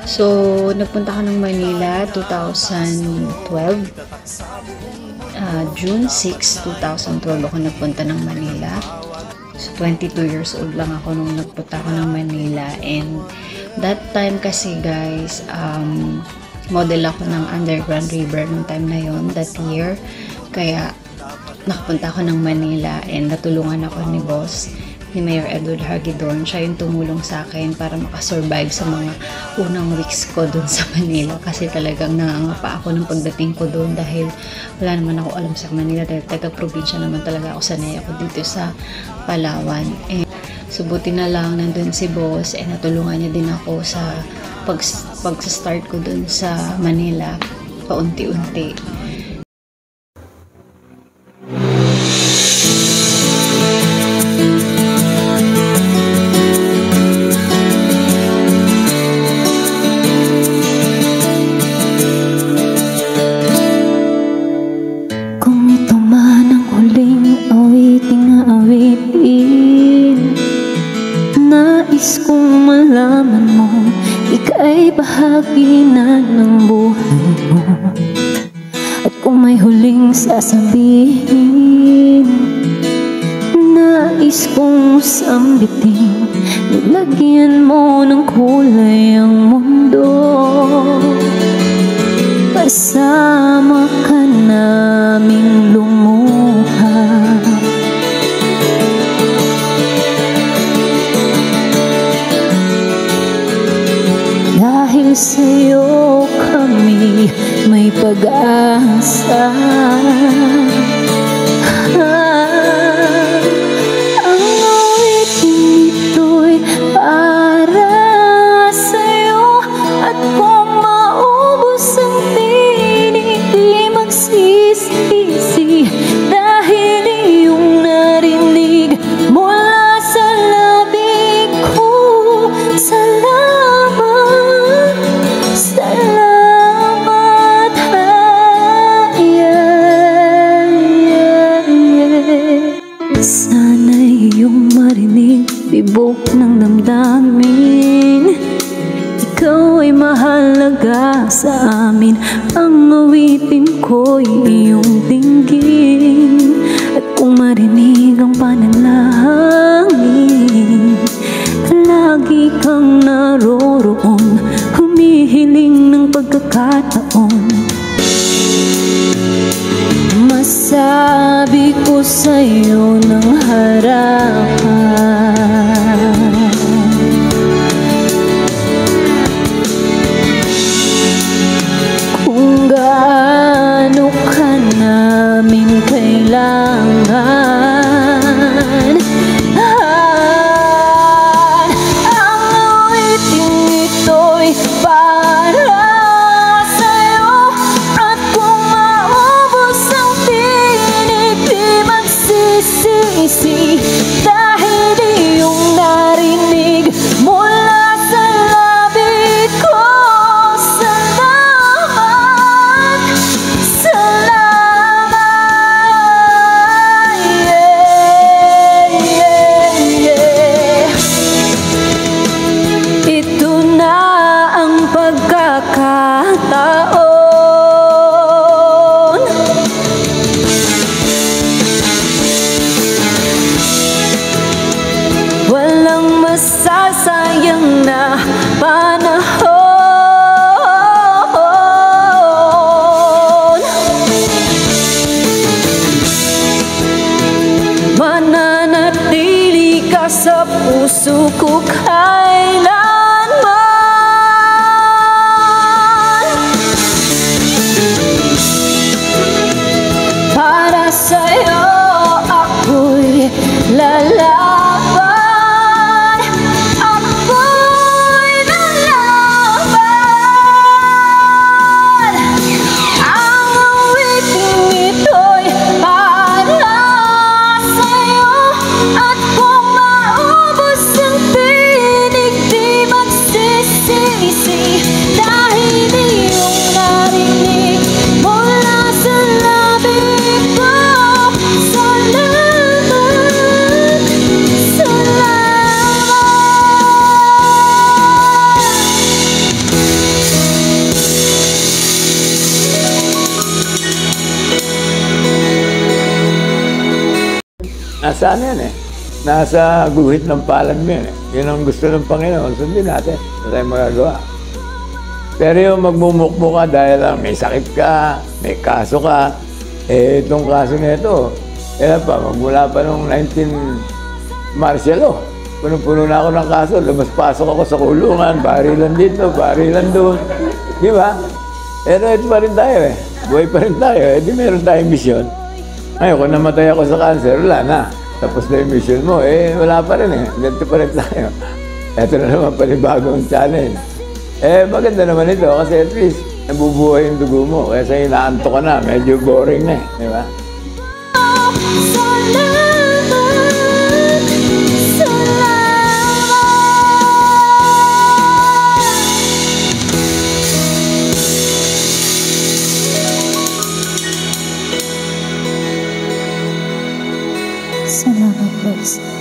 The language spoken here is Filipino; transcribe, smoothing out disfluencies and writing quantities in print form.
So, nagpunta ako ng Manila 2012. June 6, 2012 ako nagpunta ng Manila. So, 22 years old lang ako nung nagpunta ako ng Manila. And that time kasi guys, model ako ng Underground River nung time na yon, that year. Kaya, nakapunta ako ng Manila and natulungan ako ni boss, ni Mayor Edward Hagedorn. Siya yung tumulong sa akin para makasurvive sa mga unang weeks ko dun sa Manila, kasi talagang nangangapa ako ng pagdating ko dun dahil wala naman ako alam sa Manila, dahil taga-probinsya naman talaga ako, sanay ako dito sa Palawan. And subuti na lang nandun si boss and natulungan niya din ako sa pag-start ko dun sa Manila paunti-unti. Nais kong malaman mo, ika'y bahagi na ng buhay mo. At kung may huling sasabihin, nais kong sambitin, nilagyan mo ng kulay ang mundo. Kasama ka naming lumuha. Dahil sa'yo kami may pag-asa. Ang awiting ito'y para sa'yo, at kung maubos ang tinig, di magsisisi, dahil iyong narinig mula sa labi ko. Salamat, salamat, sana'y iyong marinig, tibok ng damdamin. Ikaw ay mahalaga sa amin, ang awitin ko'y iyong dinggin. At kung marinig ang panalangin, lagi kang naroroon, humihiling ng pagkakataon. Masabi ko sa'yo ng harapan, kung gaano ka namin kailangan. Ang awiting ito'y para sa'yo, at kung maubos ang tinig, di magsisisi, dahil iyong narinig mula sa labi ko. Salamat, salamat, Ito na ang pagkakataon. Walang masasayang na panahon. Mananatili ka sa puso ko kailanman. Para sa'yo ako'y lalaban, ako'y lalaban. Ang awiting ito'y para sa'yo, at kung maubos ang tinig, di magsisisi, dahil iyong narinig mula sa labi ko. Salamat, salamat. nasa ano yan eh. Nasa guhit ng palad mo yan eh. Yun ang gusto ng Panginoon. Sundin natin. Wala tayong magagawa. Pero yung magmumukmo ka dahil may sakit ka, may kaso ka, itong kaso na ito, magmula pa nung 19 martial law. Punong-puno na ako ng kaso, lumas-pasok ako sa kulungan, barilan dito, barilan doon. Di ba? Pero ito pa rin tayo eh. Buhay pa rin tayo eh. Di meron tayong misyon. Ngayon, kung namatay ako sa cancer, wala na. Tapos na yung mission mo, wala pa rin eh. Ganito pa rin tayo. Ito na naman panibagong challenge. Maganda naman ito kasi at least nabubuhay yung dugo mo. Kaya sa inaanto ka na, medyo boring na eh. Di ba? Salamat, Lord.